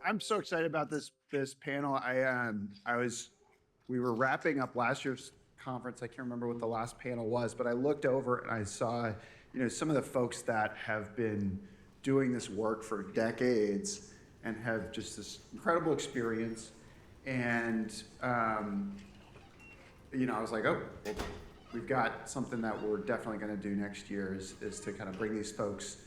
I'm so excited about this panel. We were wrapping up last year's conference. I can't remember what the last panel was, but I looked over and I saw, some of the folks that have been doing this work for decades and have just this incredible experience. And I was like, oh, well, we've got something that we're definitely going to do next year is to kind of bring these folks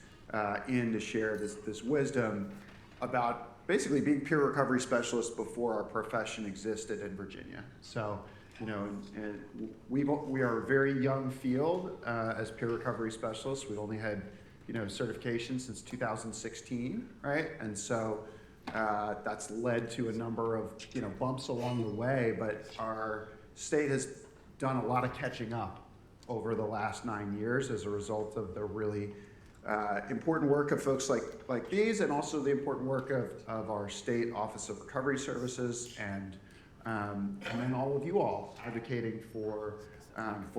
in to share this wisdom about basically being peer recovery specialists before our profession existed in Virginia. So, and we are a very young field as peer recovery specialists. We've only had, certification since 2016, right? And so that's led to a number of, bumps along the way, but our state has done a lot of catching up over the last 9 years as a result of the really important work of folks like these, and also the important work of our state Office of Recovery Services, and then all of you all advocating for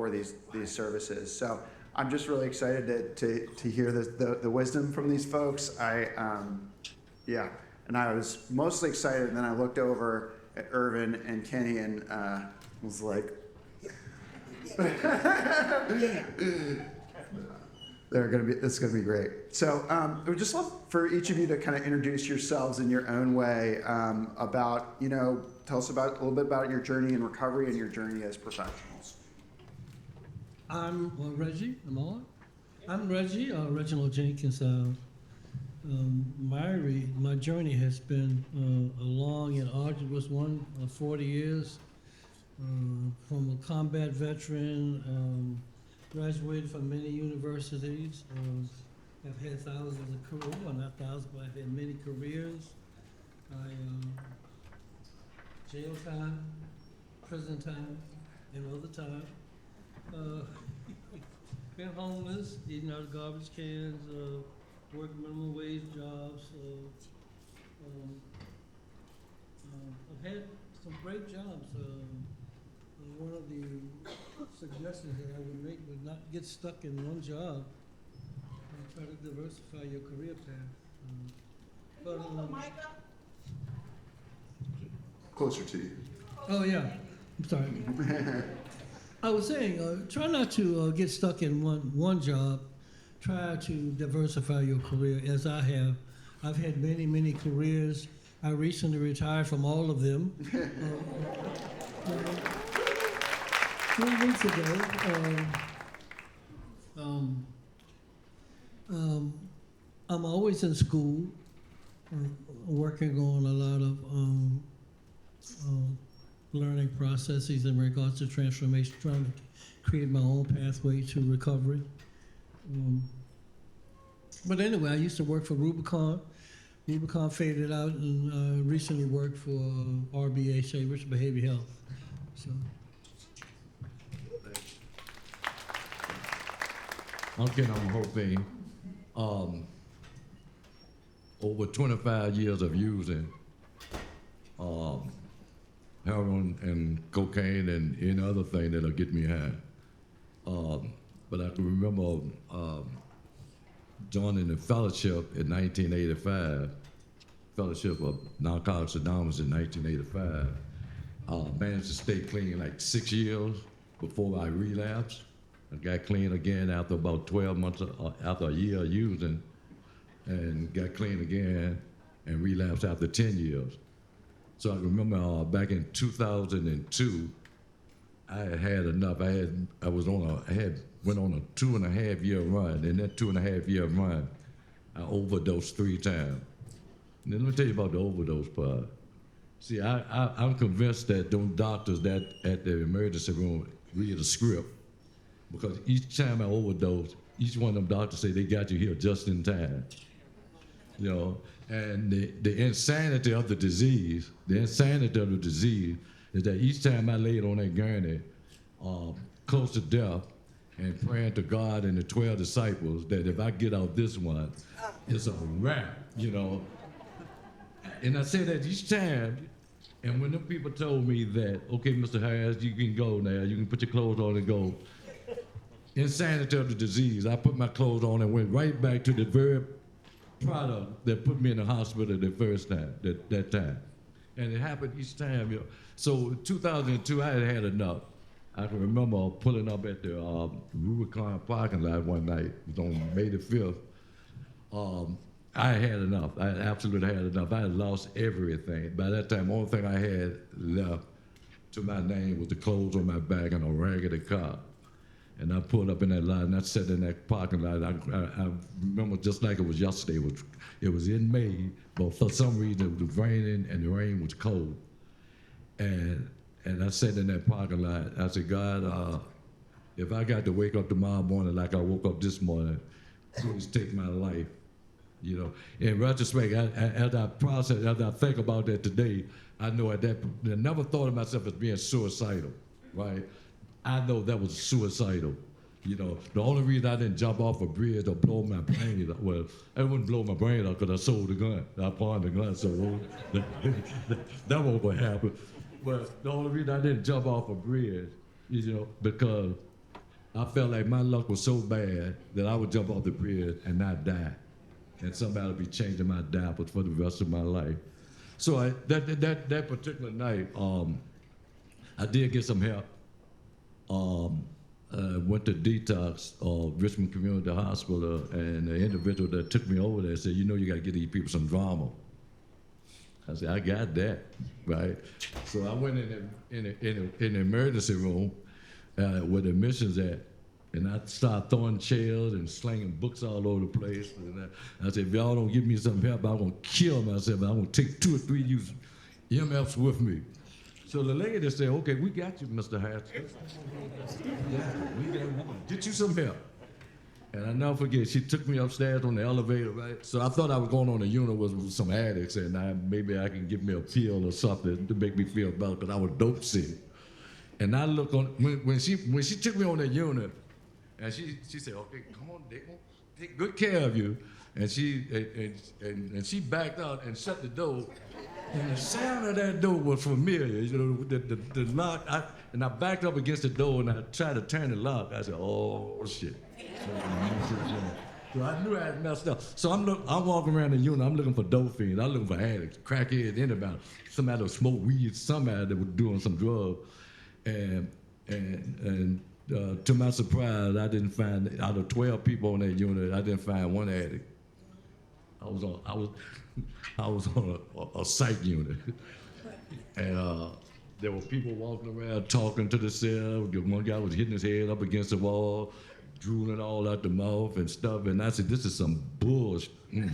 these services. So I'm just really excited to hear the wisdom from these folks. And I was mostly excited, and then I looked over at Irvin and Kenny and was like, this is gonna be great. So I would just love for each of you to kind of introduce yourselves in your own way about, tell us a little bit about your journey in recovery and your journey as professionals. I'm Reggie. I'm Reggie, Reginald Jenkins. My journey has been a long and arduous one, 40 years. From a combat veteran, graduated from many universities. I've had thousands of careers, well not thousands, but I've had many careers. Jail time, prison time, and other time. Been homeless, eating out of garbage cans, working minimum wage jobs. I've had some great jobs. One of the suggestions that I would make would not get stuck in one job and try to diversify your career path. Closer to you. Oh yeah, I'm sorry. I was saying, try not to get stuck in one job. Try to diversify your career, as I have. I've had many careers. I recently retired from all of them. 3 weeks ago, I'm always in school, working on a lot of learning processes in regards to transformation, trying to create my own pathway to recovery. But anyway, I used to work for Rubicon. Rubicon faded out, and recently worked for RBHA, Rich Behavior Health. So. Okay, I'm hoping over 25 years of using heroin and cocaine and any other thing that'll get me high. But I can remember joining the fellowship in 1985, Fellowship of Narcotics Anonymous in 1985. Managed to stay clean like 6 years before I relapsed. I got clean again after about 12 months, after a year of using, and got clean again and relapsed after 10 years. So I remember back in 2002, I had enough. I went on a 2.5 year run. In that 2.5 year run, I overdosed 3 times. And then let me tell you about the overdose part. See, I'm convinced that those doctors that at the emergency room read a script, because each time I overdose, each one of them doctors say they got you here just in time. And the insanity of the disease is that each time I laid on that gurney, close to death, and praying to God and the 12 disciples that if I get out this one, it's a wrap, And I say that each time, and when them people told me that, okay, Mr. Harris, you can go now, you can put your clothes on and go. Insanity of the disease, I put my clothes on and went right back to the very product that put me in the hospital the first time, that time. And it happened each time. So 2002, I had enough. I can remember pulling up at the Rubicon parking lot one night. It was on May the 5th. I had enough. I absolutely had enough. I had lost everything. By that time, the only thing I had left to my name was the clothes on my back and a raggedy car. And I pulled up in that lot and I sat in that parking lot. I remember just like it was yesterday. It was in May, but for some reason it was raining and the rain was cold. And I sat in that parking lot. I said, God, if I got to wake up tomorrow morning like I woke up this morning, please take my life. In retrospect, as I think about that today, I know I never thought of myself as being suicidal, right? I know that was suicidal. The only reason I didn't jump off a bridge or blow my brain, well, I wouldn't blow my brain out because I sold the gun. I pawned the gun, so that won't what happened. But the only reason I didn't jump off a bridge, because I felt like my luck was so bad that I would jump off the bridge and not die. And somebody would be changing my diapers for the rest of my life. So that particular night, I did get some help. Went to detox, Richmond Community Hospital, and the individual that took me over there said, you got to get these people some drama. I said, I got that, right? So I went in the emergency room where the admissions at, and I started throwing chairs and slinging books all over the place. And I said, if y'all don't give me some help, I'm going to kill myself. I'm going to take 2 or 3 EMFs with me. So the lady said, okay, we got you, Mr. Hatch. Yeah, we going to get you some help. And I never forget, she took me upstairs on the elevator, right? So I thought I was going on a unit with some addicts, and maybe I can give me a pill or something to make me feel better, because I was dope sick. And I look on, when she took me on the unit, and she said, okay, come on, they're going to take good care of you. And she backed out and shut the door. And the sound of that door was familiar, the lock. I backed up against the door and I tried to turn the lock. I said, oh, shit. So I knew I had messed up. So I'm walking around the unit, I'm looking for dope fiends, I'm looking for addicts, crackheads, anybody. Somebody that smoked weed, somebody that was doing some drugs. And to my surprise, I didn't find, out of 12 people on that unit, I didn't find one addict. I was on a psych unit. And there were people walking around talking to themselves. One guy was hitting his head up against the wall, drooling all out the mouth and stuff. And I said, this is some bullshit. And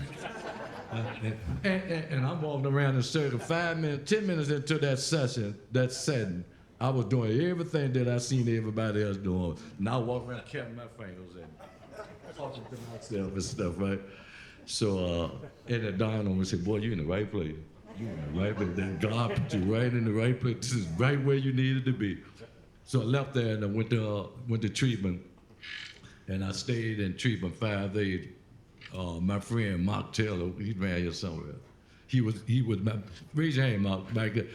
I'm walking around in a circle, 5 minutes, 10 minutes into that setting, I was doing everything that I seen everybody else doing. And I walk around counting my fingers and talking to myself and stuff, right? So, and it dawned on me, said, boy, you're in the right place. You're in the right place. Then God put you right in the right place. This is right where you needed to be. So I left there and I went to treatment. And I stayed in treatment 5 days. My friend, Mark Taylor, he's around here somewhere. He was my, raise your hand, Mark, back there.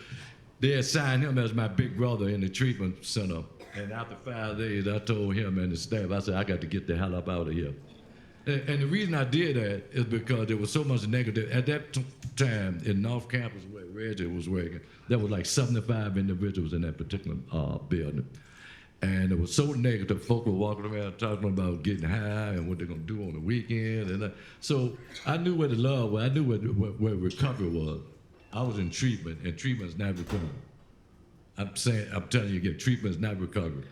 They assigned him as my big brother in the treatment center. And after 5 days, I told him and the staff, I said, I got to get the hell up out of here. And the reason I did that is because there was so much negative. At that time, in North Campus where Reggie was working, there was like 75 individuals in that particular building. And it was so negative. Folk were walking around talking about getting high and what they're going to do on the weekend. And so I knew where the love was. I knew where recovery was. I was in treatment, and treatment is not recovery. I'm telling you again, treatment is not recovery.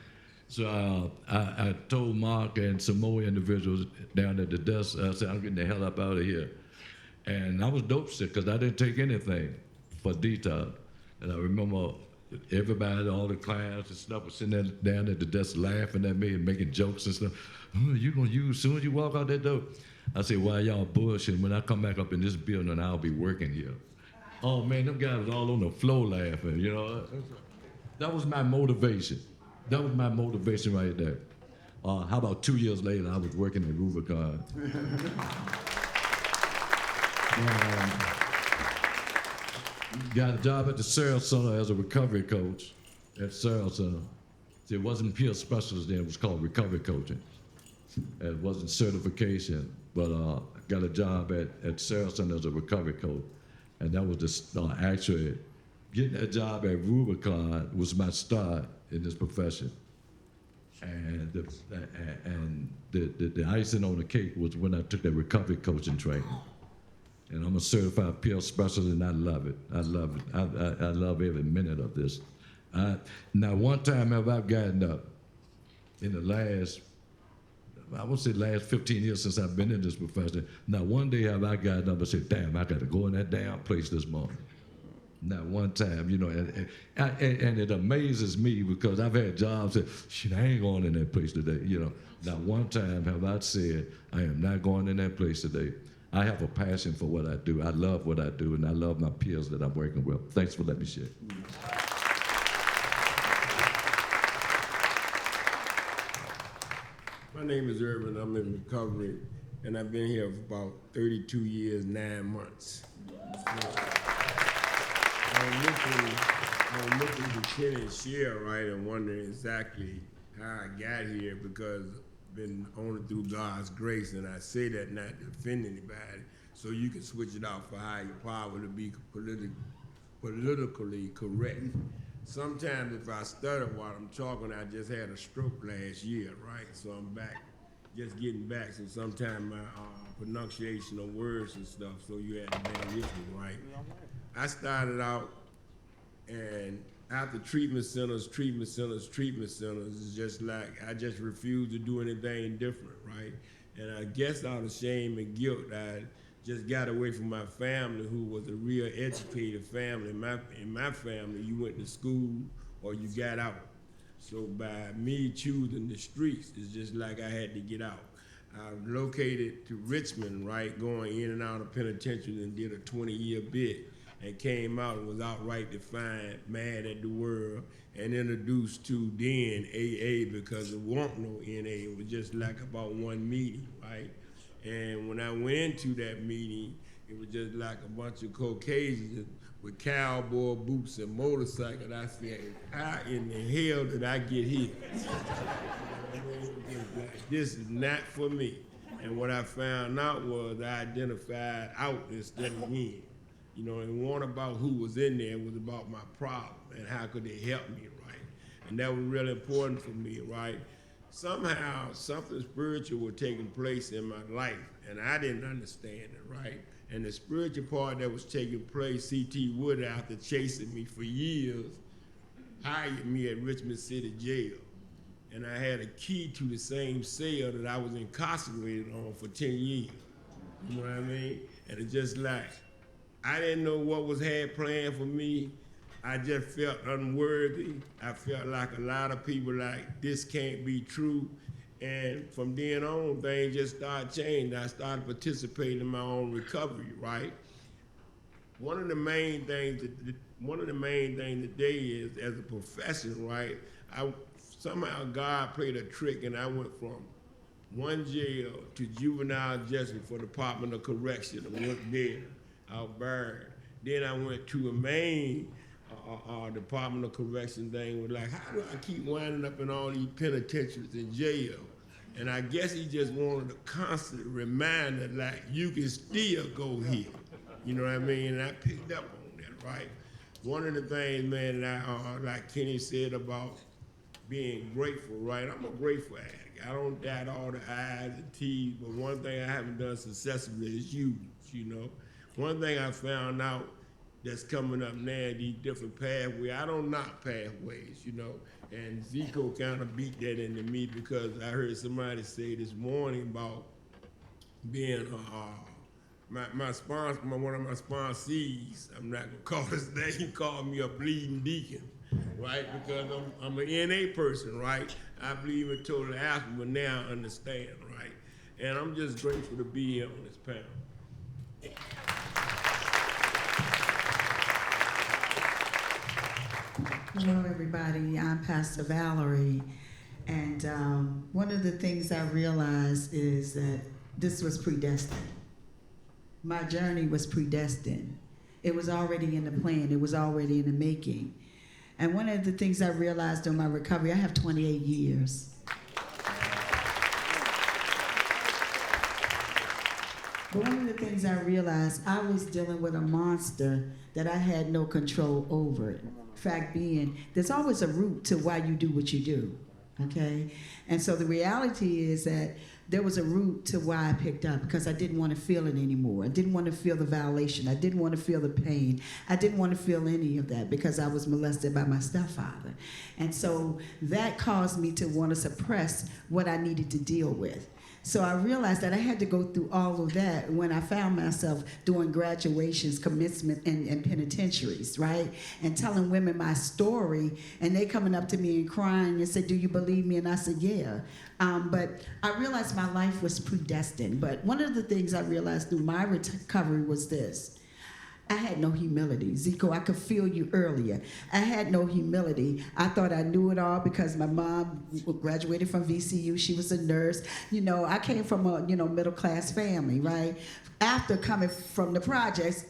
So I told Mark and some more individuals down at the desk, I said, I'm getting the hell up out of here. And I was dope sick because I didn't take anything for detox. And I remember everybody, all the clients and stuff was sitting there down at the desk laughing at me and making jokes and stuff. Oh, you gonna use as soon as you walk out that door? I said, why y'all bullshitting? When I come back up in this building, I'll be working here. Oh man, them guys was all on the floor laughing, That was my motivation. That was my motivation right there. How about 2 years later, I was working at Rubicon. Got a job at the Searle Center as a recovery coach at Searle Center. It wasn't peer specialist then, it was called recovery coaching. It wasn't certification, but got a job at Saracen as a recovery coach, and that was the start. Actually, getting that job at Rubicon was my start in this profession. And the icing on the cake was when I took that recovery coaching training. And I'm a certified peer specialist, and I love it. I love it. I love every minute of this. Now, one time have I gotten up in the last, I would say last 15 years since I've been in this profession. Now, one day have I gotten up and said, damn, I got to go in that damn place this morning. Not one time, you know, and it amazes me because I've had jobs that, shit, I ain't going in that place today, you know. Not one time have I said, I am not going in that place today. I have a passion for what I do. I love what I do, and I love my peers that I'm working with. Thanks for letting me share. My name is Irvin. I'm in recovery, and I've been here for about 32 years, 9 months. I was looking to Kenny and share, right, and wondering exactly how I got here because I've been only through God's grace, and I say that not to offend anybody, so you can switch it out for higher power to be politically correct. Sometimes if I stutter while I'm talking, I just had a stroke last year, right? So I'm back, just getting back. So sometimes my pronunciation of words and stuff, so you had to bear with me, right? I started out, and after treatment centers, it's just like I just refused to do anything different, right? And I guess out of shame and guilt, I just got away from my family, who was a real educated family. In my family, you went to school or you got out. So by me choosing the streets, it's just like I had to get out. I relocated to Richmond, right, going in and out of penitentiary, and did a 20-year bid, and came out and was outright defiant, mad at the world, and introduced to then AA because there wasn't no NA. It was just like about one meeting, right? And when I went into that meeting, it was just like a bunch of Caucasians with cowboy boots and motorcycles. I said, how in the hell did I get here? This is not for me. And what I found out was I identified out instead of in. You know, it wasn't about who was in there, it was about my problem and how could they help me, right? And that was really important for me, right? Somehow, something spiritual was taking place in my life, and I didn't understand it, right? And the spiritual part that was taking place, C.T. Wood, after chasing me for years, hired me at Richmond City Jail. And I had a key to the same cell that I was incarcerated on for 10 years. You know what I mean? And it's just like, I didn't know what was had planned for me. I just felt unworthy. I felt like a lot of people like, this can't be true. And from then on, things just started changing. I started participating in my own recovery, right? One of the main things today is, as a profession, right? Somehow God played a trick, and I went from one jail to juvenile justice for Department of Correction. I went there, out burned. Then I went to a main Department of Correction thing. Was like, how do I keep winding up in all these penitentiaries in jail? And I guess he just wanted a constant reminder, like, you can still go here. You know what I mean? And I picked up on that, right? One of the things, man, that like Kenny said about being grateful, right? I'm a grateful addict. I don't dot all the I's and T's, but one thing I haven't done successfully is use, you know? One thing I found out that's coming up now, these different pathways, I don't knock pathways, you know? And Zico kind of beat that into me because I heard somebody say this morning about being my sponsor, one of my sponsees, I'm not gonna call his name, called me a bleeding deacon, right? Because I'm an NA person, right? I believe in total aspirin, but now I understand, right? And I'm just grateful to be here on this panel. Hello, everybody. I'm Pastor Valerie, and one of the things I realized is that this was predestined. My journey was predestined. It was already in the plan. It was already in the making. And one of the things I realized in my recovery, I have 28 years. But one of the things I realized, I was dealing with a monster that I had no control over. Fact being, there's always a root to why you do what you do, okay? And so the reality is that there was a root to why I picked up, because I didn't want to feel it anymore. I didn't want to feel the violation. I didn't want to feel the pain. I didn't want to feel any of that because I was molested by my stepfather. And so that caused me to want to suppress what I needed to deal with. So I realized that I had to go through all of that when I found myself doing graduations, commencement, and penitentiaries, right? And telling women my story, and they coming up to me and crying and said, "Do you believe me?" And I said, "Yeah." But I realized my life was predestined. But one of the things I realized through my recovery was this. I had no humility. Zico, I could feel you earlier. I had no humility. I thought I knew it all because my mom graduated from VCU. She was a nurse. You know, I came from a, middle class family, right? After coming from the projects,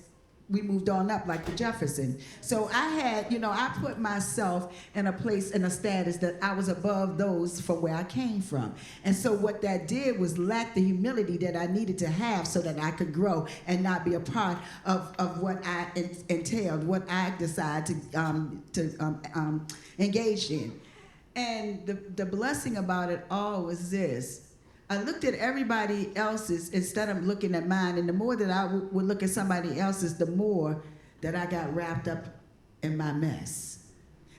we moved on up like the Jefferson. So I had, I put myself in a place, in a status that I was above those from where I came from. And so what that did was lack the humility that I needed to have so that I could grow and not be a part of what I entailed, what I decided to engage in. And the blessing about it all was this. I looked at everybody else's instead of looking at mine, and the more that I would look at somebody else's, the more that I got wrapped up in my mess.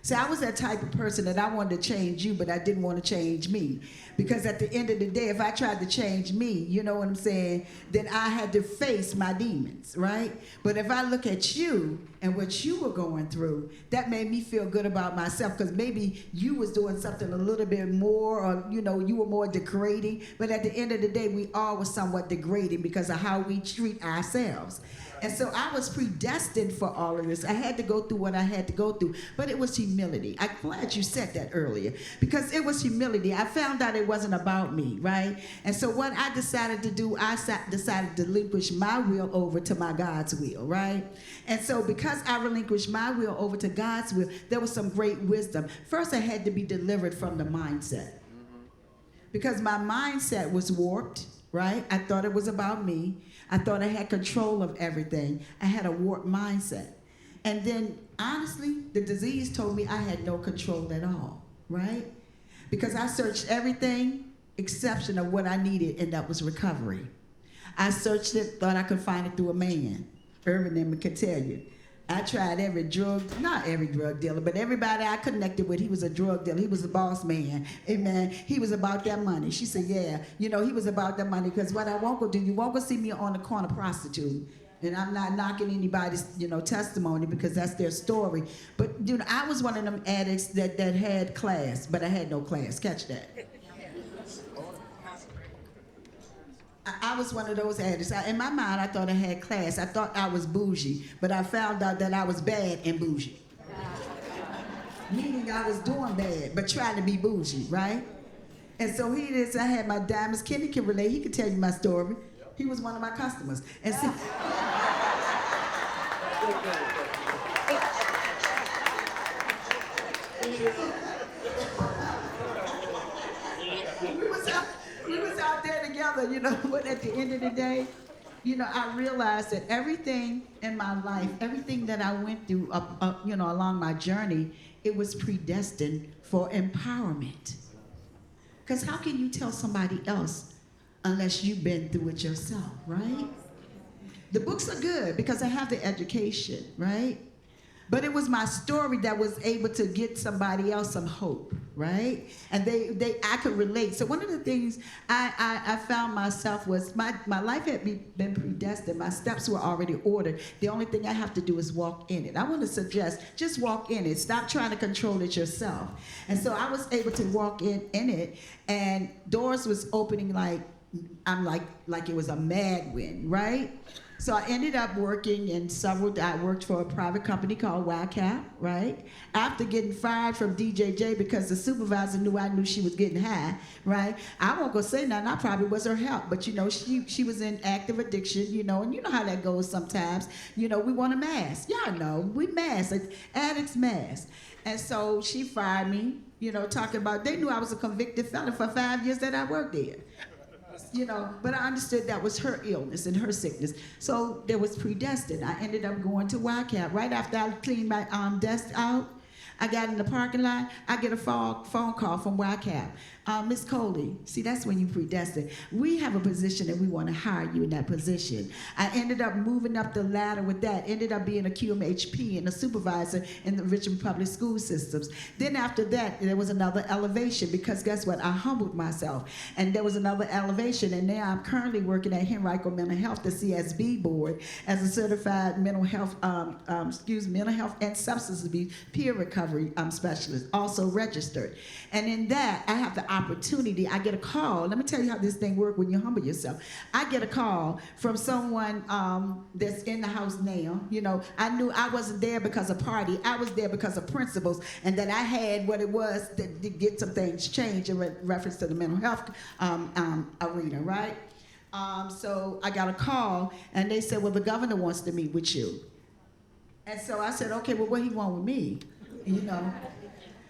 See, I was that type of person that I wanted to change you, but I didn't want to change me. Because at the end of the day, if I tried to change me, you know what I'm saying, then I had to face my demons, right? But if I look at you and what you were going through, that made me feel good about myself, because maybe you was doing something a little bit more, or, you were more degrading. But at the end of the day, we all were somewhat degrading because of how we treat ourselves. And so I was predestined for all of this. I had to go through what I had to go through, but it was humility. I'm glad you said that earlier, because it was humility. I found out it wasn't about me, right? And so what I decided to do, I decided to relinquish my will over to my God's will, right? And so because I relinquished my will over to God's will, there was some great wisdom. First, I had to be delivered from the mindset, because my mindset was warped, right? I thought it was about me. I thought I had control of everything. I had a warped mindset. And then, honestly, the disease told me I had no control at all, right? Because I searched everything exception of what I needed, and that was recovery. I searched it, thought I could find it through a man. Irvin and could tell you. I tried every drug, not every drug dealer, but everybody I connected with, he was a drug dealer. He was a boss man. Amen. He was about that money. She said, yeah, he was about that money, because what I won't go do, you won't go see me on the corner prostitute. And I'm not knocking anybody's, testimony, because that's their story. But, I was one of them addicts that had class, but I had no class. Catch that. I was one of those addicts. In my mind, I thought I had class. I thought I was bougie, but I found out that I was bad and bougie. Meaning I was doing bad, but trying to be bougie, right? And so I had my diamonds. Kenny can relate. He can tell you my story. He was one of my customers. And so, we was out there together, but at the end of the day, I realized that everything in my life, everything that I went through along my journey, it was predestined for empowerment. Because how can you tell somebody else unless you've been through it yourself, right? The books are good because I have the education, right? But it was my story that was able to get somebody else some hope, right? And I could relate. So one of the things I found myself was my life had been predestined. My steps were already ordered. The only thing I have to do is walk in it. I want to suggest, just walk in it. Stop trying to control it yourself. And so I was able to walk in it, and doors was opening like it was a mad wind, right? So I ended up working I worked for a private company called Wildcat, right? After getting fired from DJJ because the supervisor I knew she was getting high, right? I won't go say nothing, I probably was her help, but she was in active addiction, and you know how that goes sometimes. We want to mask. Y'all know, we mask, addicts mask. And so she fired me, talking about, they knew I was a convicted felon for 5 years that I worked there. You know, but I understood that was her illness and her sickness. So there was predestined. I ended up going to YCAP. Right after I cleaned my desk out, I got in the parking lot, I get a phone call from YCAP. Miss Coley, see, that's when you predestined. We have a position and we want to hire you in that position. I ended up moving up the ladder with that, ended up being a QMHP and a supervisor in the Richmond Public School Systems. Then after that, there was another elevation because guess what? I humbled myself. And there was another elevation, and now I'm currently working at Henrico Mental Health, the CSB board, as a certified mental health, mental health and substance abuse peer recovery specialist, also registered. And in that, I have the opportunity, I get a call. Let me tell you how this thing works when you humble yourself. I get a call from someone that's in the house now. You know, I knew I wasn't there because of party. I was there because of principles, and that I had what it was to get some things changed in reference to the mental health arena, right? So I got a call, and they said, well, the governor wants to meet with you. And so I said, okay, well, what he want with me? You know?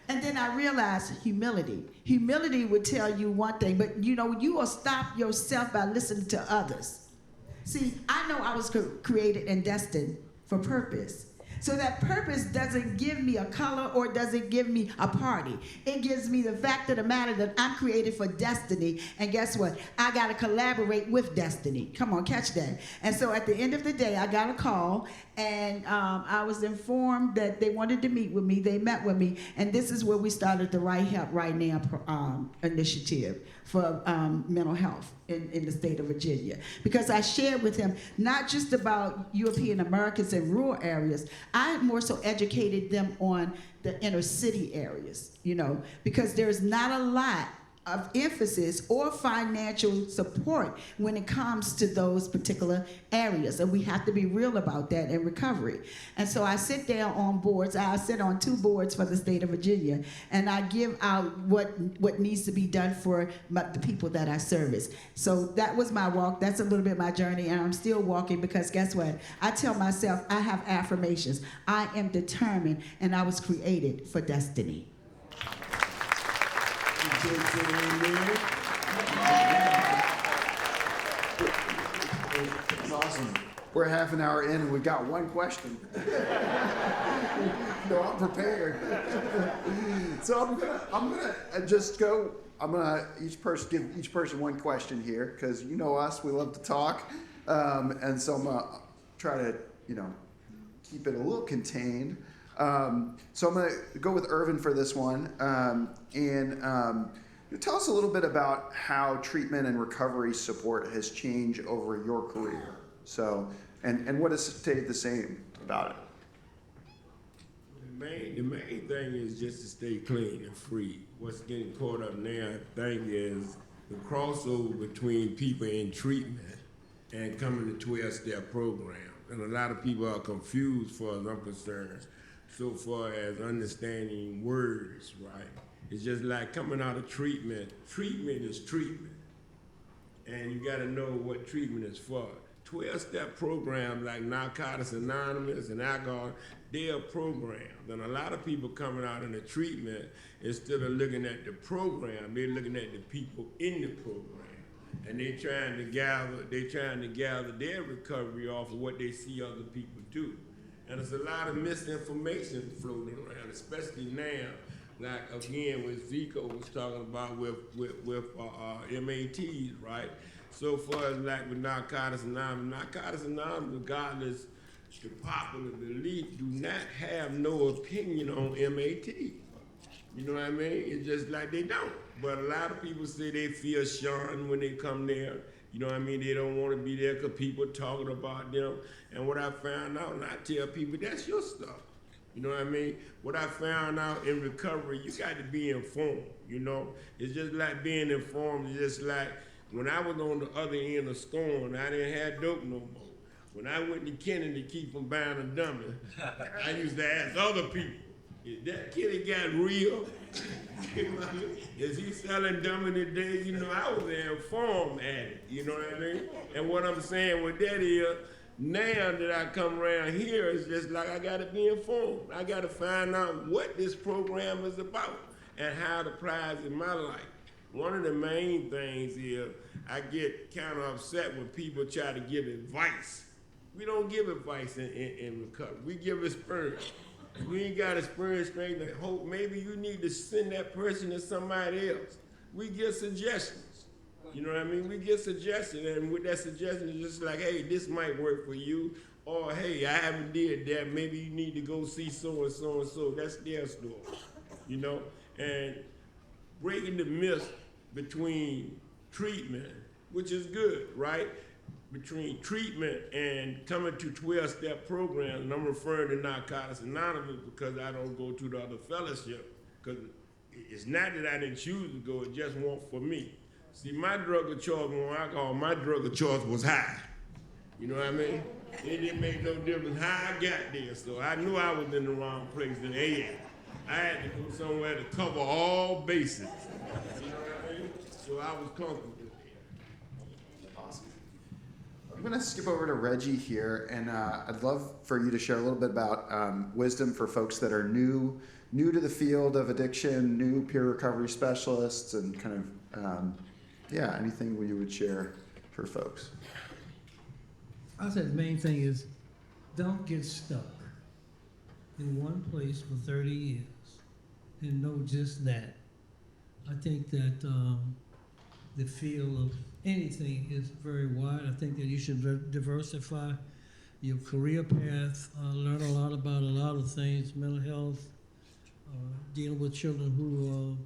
And then I realized humility. Humility would tell you one thing, but you know, you will stop yourself by listening to others. See, I know I was created and destined for purpose. So that purpose doesn't give me a color or doesn't give me a party. It gives me the fact of the matter that I'm created for destiny. And guess what? I got to collaborate with destiny. Come on, catch that. And so at the end of the day, I got a call, and I was informed that they wanted to meet with me. They met with me. And this is where we started the Right Help Right Now initiative for mental health in the state of Virginia. Because I shared with him not just about European Americans in rural areas, I more so educated them on the inner city areas, you know, because there's not a lot of emphasis or financial support when it comes to those particular areas. And we have to be real about that in recovery. And so I sit down on boards. I sit on 2 boards for the state of Virginia, and I give out what needs to be done for the people that I service. So that was my walk. That's a little bit my journey, and I'm still walking because guess what? I tell myself I have affirmations. I am determined, and I was created for destiny. It's awesome. We're half an hour in and we've got one question. No, I'm prepared. So I'm gonna just go. I'm gonna give each person one question here because you know us, we love to talk, and so I'm gonna try to keep it a little contained. So I'm going to go with Irvin for this one. Tell us a little bit about how treatment and recovery support has changed over your career. So, and what has stayed the same about it? The main thing is just to stay clean and free. What's getting caught up now, I think, is the crossover between people in treatment and coming to 12-step programs. And a lot of people are confused, as far as I'm concerned, so far as understanding words, right? It's just like coming out of treatment. Treatment is treatment. And you gotta know what treatment is for. 12-step programs like Narcotics Anonymous and alcohol, they are programs. And a lot of people coming out in the treatment, instead of looking at the program, they're looking at the people in the program. And they're trying to gather their recovery off of what they see other people do. And there's a lot of misinformation floating around, especially now, like again, what Zico was talking about with MATs, right? So far as like with Narcotics Anonymous, regardless the popular belief, do not have no opinion on MAT. You know what I mean? It's just like they don't. But a lot of people say they feel shunned when they come there. You know what I mean? They don't want to be there because people talking about them. And what I found out, and I tell people, that's your stuff. You know what I mean? What I found out in recovery, you got to be informed, you know? It's just like being informed. It's just like when I was on the other end of storm, I didn't have dope no more. When I went to Kennedy to keep from buying a dummy, I used to ask other people, is that kid got real? Is he selling dummy today? You know, I was an informed addict, you know what I mean? And what I'm saying with that is, now that I come around here, it's just like I gotta be informed. I gotta find out what this program is about and how it applies in my life. One of the main things is I get kind of upset when people try to give advice. We don't give advice in recovery. We give experience. We ain't got experience, strength, and hope. Maybe you need to send that person to somebody else. We give suggestions. You know what I mean? We give suggestions, and with that suggestion, it's just like, hey, this might work for you, or hey, I haven't did that. Maybe you need to go see so and so and so. That's their story, you know. And breaking the myth between treatment, which is good, right? Between treatment and coming to 12-step programs, and I'm referring to Narcotics Anonymous because I don't go to the other fellowship, because it's not that I didn't choose to go, it just wasn't for me. See, my drug of choice, when I call my drug of choice was high. You know what I mean? It didn't make no difference how I got there, so I knew I was in the wrong place in AA. I had to go somewhere to cover all bases. You know what I mean? So I was comfortable there. Awesome. I'm going to skip over to Reggie here, and I'd love for you to share a little bit about wisdom for folks that are new to the field of addiction, new peer recovery specialists, and kind of, anything you would share for folks. I said the main thing is don't get stuck in one place for 30 years and know just that. I think that the field of anything is very wide. I think that you should diversify your career path, learn a lot about a lot of things, mental health, dealing with children who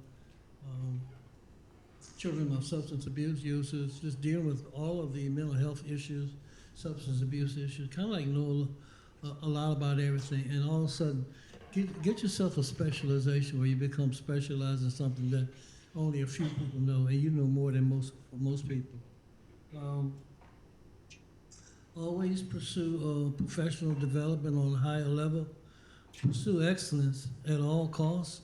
children of substance abuse users, just dealing with all of the mental health issues, substance abuse issues, kind of like know a lot about everything, and all of a sudden get yourself a specialization where you become specialized in something that only a few people know, and you know more than most people. Always pursue professional development on a higher level. Pursue excellence at all costs.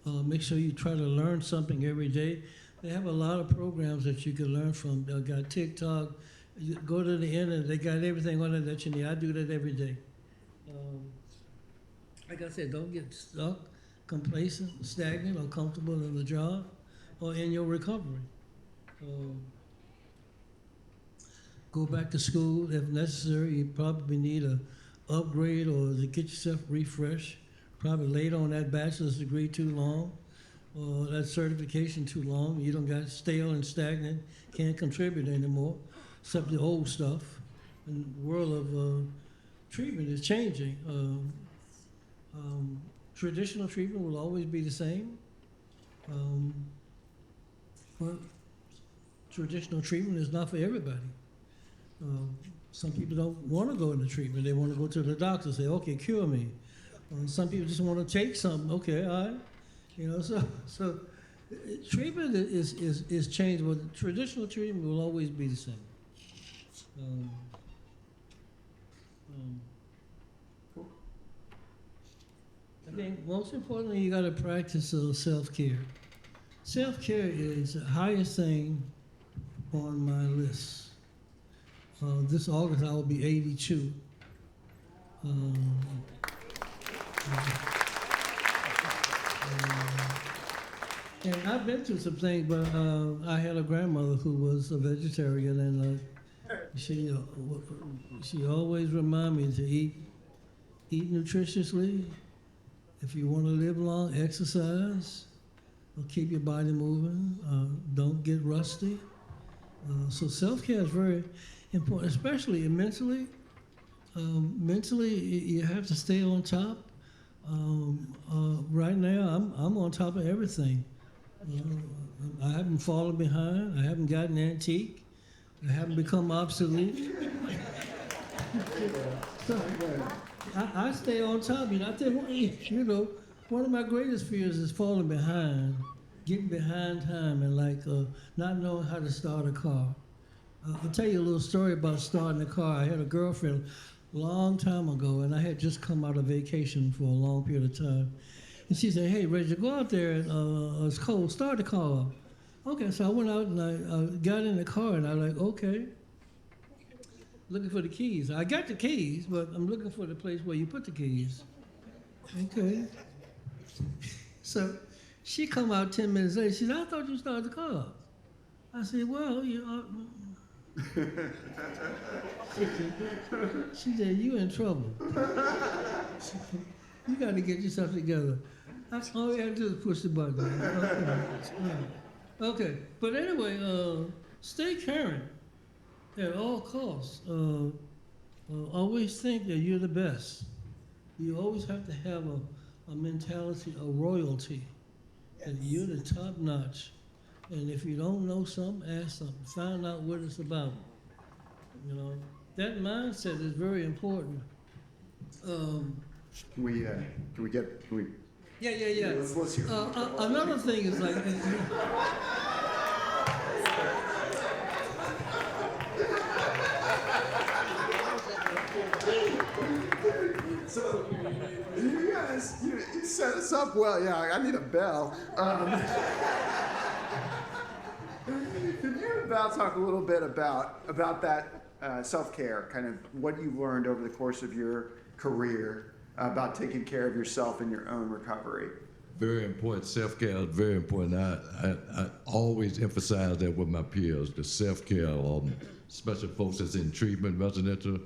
Make sure you try to learn something every day. They have a lot of programs that you can learn from. They got TikTok. You go to the internet. They got everything on it that you need. I do that every day. Like I said, don't get stuck, complacent, stagnant, or comfortable in the job or in your recovery. Go back to school if necessary. You probably need a upgrade or to get yourself refreshed. Probably late on that bachelor's degree too long, or that certification too long. You don't got stale and stagnant, can't contribute anymore, except the old stuff. And the world of treatment is changing. Traditional treatment will always be the same. But traditional treatment is not for everybody. Some people don't want to go into treatment. They want to go to the doctor and say, okay, cure me. Some people just want to take something. Okay, all right. You know, so treatment is changed, but traditional treatment will always be the same. I think most importantly, you got to practice self-care. Self-care is the highest thing on my list. This August I will be 82. And I've been through some things, but I had a grandmother who was a vegetarian, and she always reminded me to eat nutritiously. If you want to live long, exercise, or keep your body moving. Don't get rusty. So self-care is very important, especially mentally. Mentally, you have to stay on top. Right now, I'm on top of everything. I haven't fallen behind. I haven't gotten antique. I haven't become obsolete. So, I stay on top. I think, one of my greatest fears is falling behind, getting behind time, and not knowing how to start a car. I'll tell you a little story about starting a car. I had a girlfriend a long time ago, and I had just come out of vacation for a long period of time. And she said, hey, Reggie, go out there, and it's cold, start the car up. Okay, so I went out and I got in the car, and I was like, okay. Looking for the keys. I got the keys, but I'm looking for the place where you put the keys. Okay. So She come out 10 minutes later. She said, I thought you started the car. I said, well, she said, you in trouble. You got to get yourself together. That's all you have to do is push the button. Okay. But anyway, stay current at all costs. Always think that you're the best. You always have to have a mentality of royalty. That you're the top notch. And if you don't know something, ask something. Find out what it's about. You know, that mindset is very important. Can we Yeah. let's hear from you. Another thing is like, So, you guys, you set us up well. Yeah, I need a bell. Can you about talk a little bit about that self-care, kind of what you've learned over the course of your career about taking care of yourself in your own recovery? Very important. Self-care is very important. I always emphasize that with my peers, the self-care, especially folks that's in treatment, residential.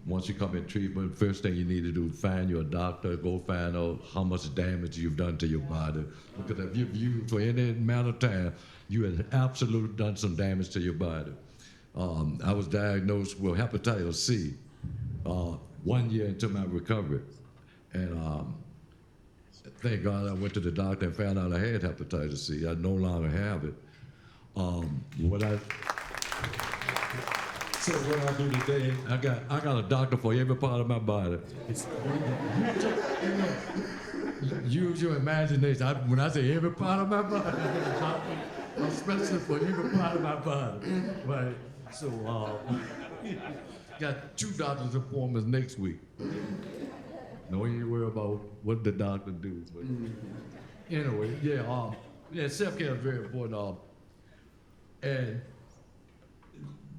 Once you come in treatment, first thing you need to do is find your doctor, go find out how much damage you've done to your body. Because if you've used for any amount of time, you have absolutely done some damage to your body. I was diagnosed with hepatitis C 1 year into my recovery. And thank God I went to the doctor and found out I had hepatitis C. I no longer have it. So what I do today, I got a doctor for every part of my body. Use your imagination. When I say every part of my body, I got a doctor, especially for every part of my body. Right. So got 2 doctor's appointments next week. No, you ain't worry about what the doctor do. But anyway, yeah, self-care is very important. And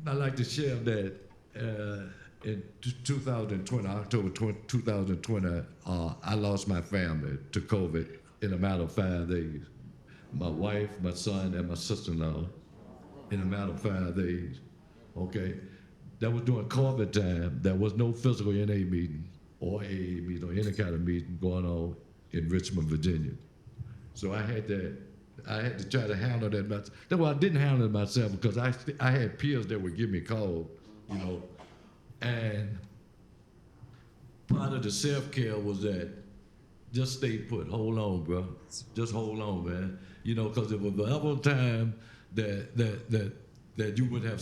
I like to share that in 2020, October 2020, I lost my family to COVID in a matter of 5 days. My wife, my son, and my sister-in-law in a matter of 5 days. Okay, that was during COVID time. There was no physical NA meeting or AA meeting or any kind of meeting going on in Richmond, Virginia. So I had to try to handle that myself. Well, I didn't handle it myself because I had peers that would give me calls, you know. And part of the self-care was that just stay put. Hold on, bro. Just hold on, man. You know, because it was ever a time that you would have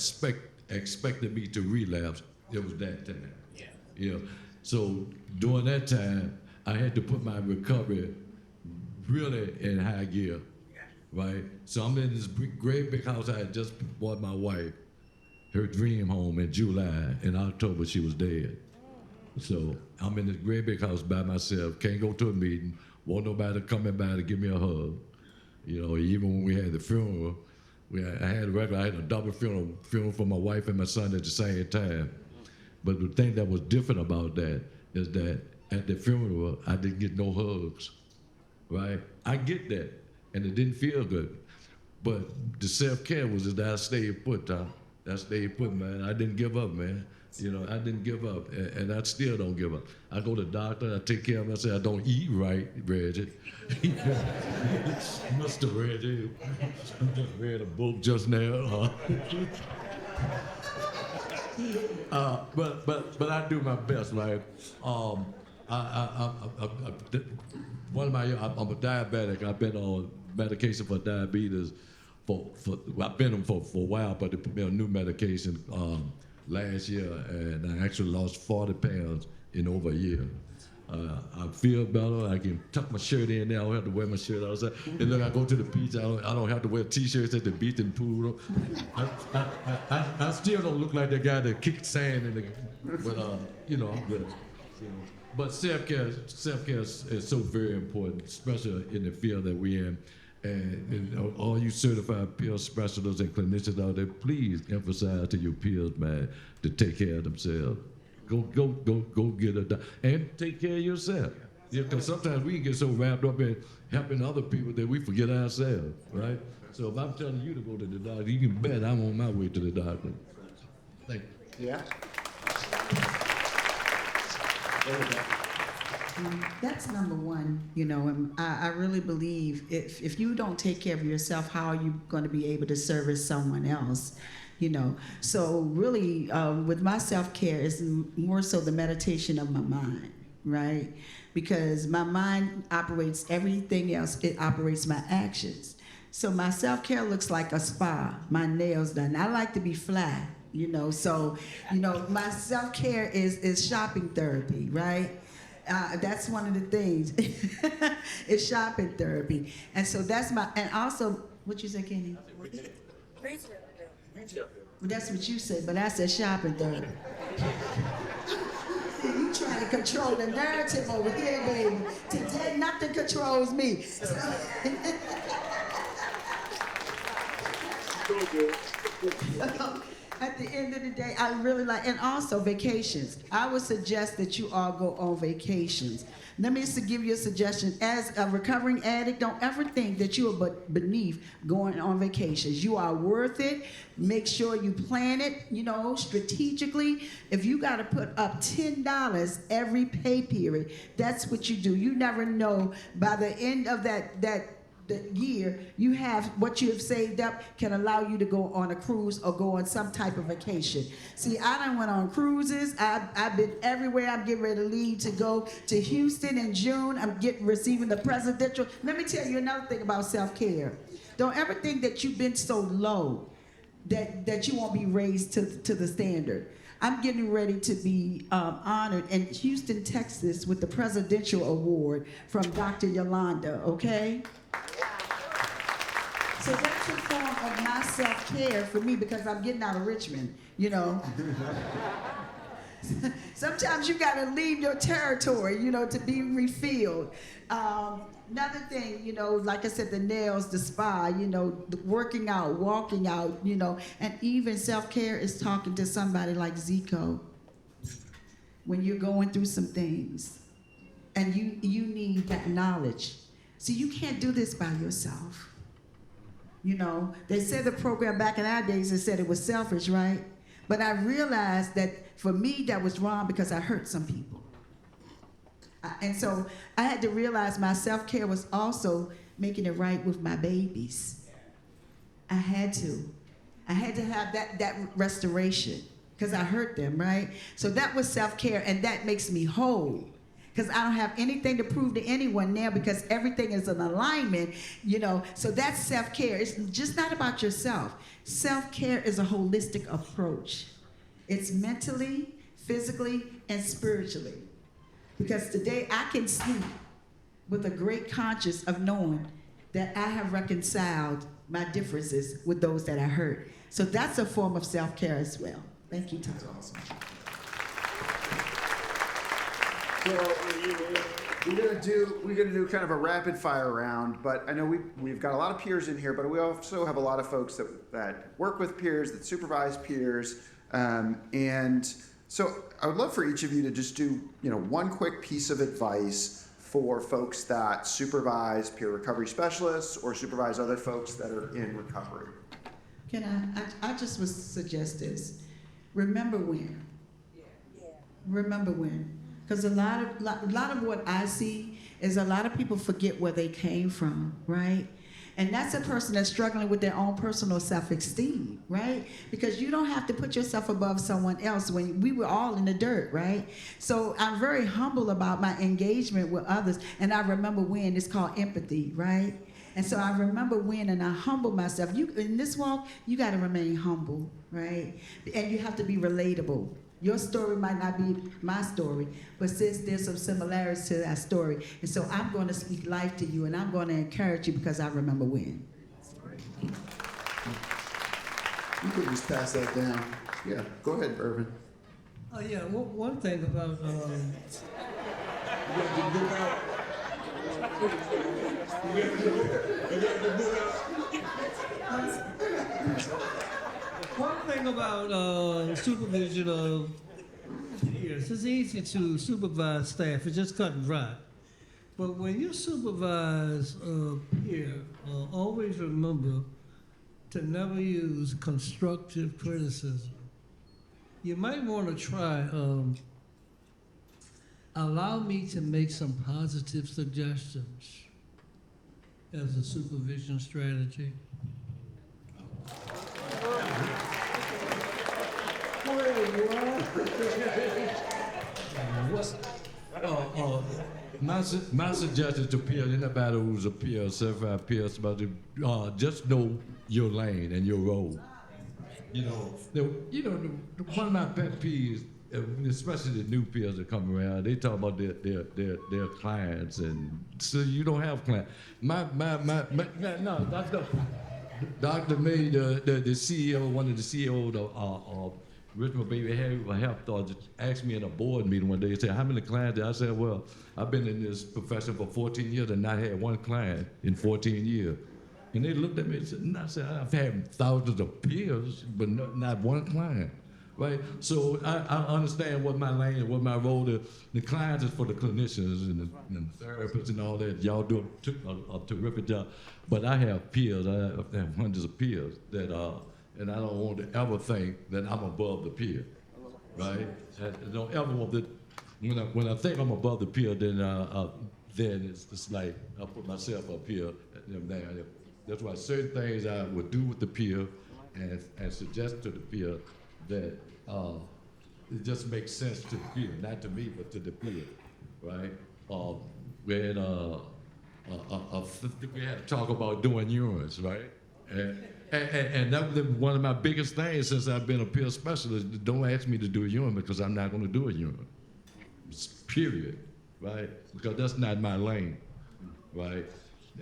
expected me to relapse, it was that time. Yeah. You know. So during that time, I had to put my recovery really in high gear. Right? So I'm in this great big house. I had just bought my wife her dream home in July. In October, she was dead. So I'm in this great big house by myself. Can't go to a meeting. Want nobody coming by to give me a hug. You know, even when we had the funeral, I had a double funeral for my wife and my son at the same time. But the thing that was different about that is that at the funeral, I didn't get no hugs. Right? I get that. And it didn't feel good. But the self-care was that I stayed put, Tom. I stayed put, man. I didn't give up, man. You know, I didn't give up, and I still don't give up. I go to the doctor, I take care of myself. I don't eat right, Reggie. Mr. Reggie, read a book just now. But I do my best, right? I'm a diabetic. I've been on medication for diabetes I've been on for a while, but they put me on new medication last year, and I actually lost 40 pounds in over a year. I feel better. I can tuck my shirt in there. I don't have to wear my shirt outside. And then I go to the beach. I don't have to wear T-shirts at the beach and pool. I still don't look like the guy that kicked sand in the. But you know, I'm good. But self-care is so very important, especially in the field that we're in. And all you certified peer specialists and clinicians out there, please emphasize to your peers, man, to take care of themselves. Go get a doctor and take care of yourself. Yeah, because sometimes we get so wrapped up in helping other people that we forget ourselves, right? So if I'm telling you to go to the doctor, you can bet I'm on my way to the doctor. Thank you. Yeah. That's number one, and I really believe if you don't take care of yourself, how are you going to be able to service someone else? So really, with my self-care, is more so the meditation of my mind, right? Because my mind operates everything else. It operates my actions. So my self-care looks like a spa, my nails done. I like to be fly, so, my self-care is shopping therapy, right? That's one of the things. It's shopping therapy. And so that's and also, what you say, Kenny? Well, that's what you said, but I said shopping therapy. You trying to control the narrative over here, baby. Today, nothing controls me. At the end of the day, I really like, and also vacations. I would suggest that you all go on vacations. Let me just give you a suggestion. As a recovering addict, don't ever think that you are beneath going on vacations. You are worth it. Make sure you plan it, strategically. If you got to put up $10 every pay period, that's what you do. You never know by the end of the year, you have what you have saved up can allow you to go on a cruise or go on some type of vacation. See, I done went on cruises. I've been everywhere. I'm getting ready to leave to go to Houston in June. I'm receiving the presidential. Let me tell you another thing about self-care. Don't ever think that you've been so low that you won't be raised to the standard. I'm getting ready to be honored in Houston, Texas with the Presidential Award from Dr. Yolanda, okay? So that's a form of my self-care for me because I'm getting out of Richmond, Sometimes you gotta leave your territory, to be refilled. Another thing, like I said, the nails, the spa, the working out, walking out, and even self-care is talking to somebody like Zico when you're going through some things and you need that knowledge. See, you can't do this by yourself. They said the program back in our days, they said it was selfish, right? But I realized that for me, that was wrong because I hurt some people. And so I had to realize my self-care was also making it right with my babies. I had to have that restoration because I hurt them, right? So that was self-care, and that makes me whole. Because I don't have anything to prove to anyone now because everything is in alignment, So that's self-care. It's just not about yourself. Self-care is a holistic approach. It's mentally, physically, and spiritually. Because today I can sleep with a great conscience of knowing that I have reconciled my differences with those that I hurt. So that's a form of self-care as well. Thank you, Tom. Awesome. So we're gonna do kind of a rapid fire round, but I know we've got a lot of peers in here, but we also have a lot of folks that work with peers, that supervise peers, and so I would love for each of you to just do one quick piece of advice for folks that supervise peer recovery specialists or supervise other folks that are in recovery. I just would suggest this. Remember when. Remember when. Because a lot of what I see is a lot of people forget where they came from, right? And that's a person that's struggling with their own personal self-esteem, right? Because you don't have to put yourself above someone else when we were all in the dirt, right? So I'm very humble about my engagement with others. And I remember when, it's called empathy, right? And so I remember when, and I humble myself. In this walk, you got to remain humble, right? And you have to be relatable. Your story might not be my story, but since there's some similarities to that story, and so I'm going to speak life to you, and I'm going to encourage you because I remember when. You could just pass that down. Yeah, go ahead, Irvin. Oh yeah, one thing about one thing about supervision of peers, it's easy to supervise staff. It's just cut and dry. But when you supervise a peer, always remember to never use constructive criticism. You might want to try, allow me to make some positive suggestions as a supervision strategy. My suggestion to peers, anybody who's a peer, certified peer, is about to just know your lane and your role. One of my pet peeves, especially the new peers that come around, they talk about their clients, and so you don't have clients. No, Dr. May, the CEO, one of the CEOs of Richmond Baby Health Thought asked me in a board meeting one day, he said, how many clients? I said, well, I've been in this profession for 14 years and not had one client in 14 years. And they looked at me and said, no, I said, I've had thousands of peers, but not one client, right? So I understand what my lane and what my role is. The clients is for the clinicians and the therapists and all that. Y'all do a terrific job. But I have peers, I have hundreds of peers that and I don't want to ever think that I'm above the peer, right? I don't ever want to, when I think I'm above the peer, then it's like I put myself up here. That's why certain things I would do with the peer and suggest to the peer that it just makes sense to the peer, not to me, but to the peer, right? We had to talk about doing urines, right? And that was one of my biggest things since I've been a peer specialist. Don't ask me to do a urine because I'm not going to do a urine. Period, right? Because that's not my lane, right?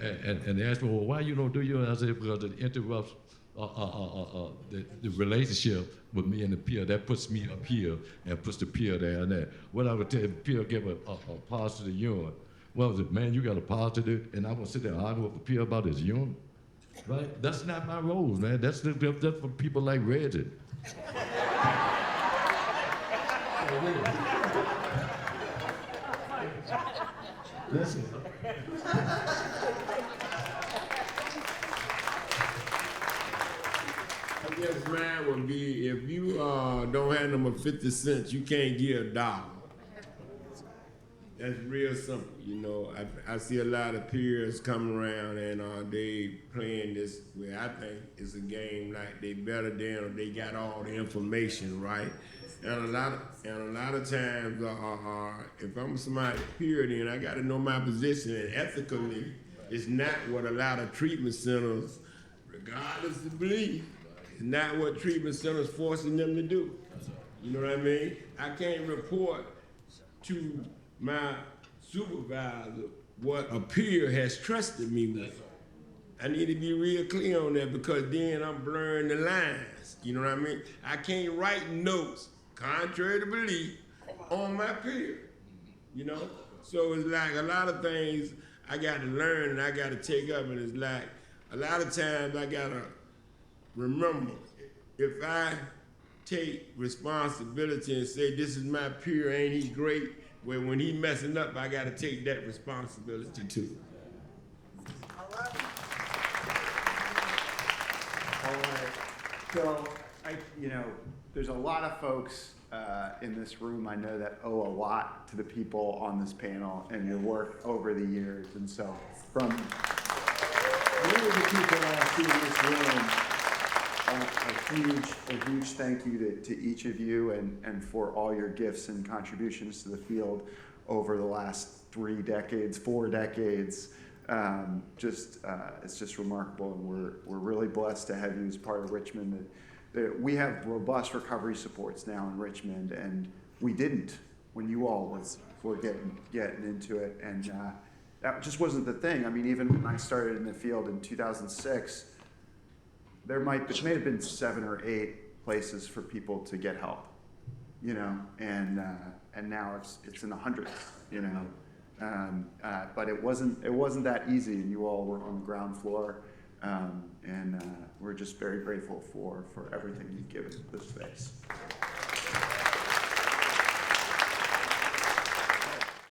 And they asked me, well, why you don't do urine? I said, because it interrupts the relationship with me and the peer. That puts me up here and puts the peer down there. What I would tell the peer, give a positive urine. What was it, man, you got a positive, and I'm going to sit there and argue with the peer about his urine? Right? That's not my role, man. That's for people like Reggie. Listen. I guess mine would be if you don't have number 50 cents, you can't get $1. That's real simple, you know. I see a lot of peers coming around and they playing this where I think it's a game like they better than or they got all the information, right? And a lot of times, if I'm somebody's peer, then I got to know my position. And ethically, it's not what a lot of treatment centers, regardless of belief, it's not what treatment centers forcing them to do. You know what I mean? I can't report to my supervisor what a peer has trusted me with. I need to be real clear on that because then I'm blurring the lines. You know what I mean? I can't write notes, contrary to belief, on my peer. You know? So it's like a lot of things I got to learn and I got to take up, and it's like a lot of times I got to remember, if I take responsibility and say, this is my peer, ain't he great? Well, when he messing up, I got to take that responsibility too. All right. So, there's a lot of folks in this room I know that owe a lot to the people on this panel and your work over the years. And so, from many of the people I see in this room, a huge thank you to each of you and for all your gifts and contributions to the field over the last 4 decades. It's just remarkable, and we're really blessed to have you as part of Richmond. We have robust recovery supports now in Richmond, and we didn't when you all were getting into it, and that just wasn't the thing. I mean, even when I started in the field in 2006. There may have been 7 or 8 places for people to get help, and now it's in the hundreds, but it wasn't that easy, and you all were on the ground floor, and we're just very grateful for everything you've given this space.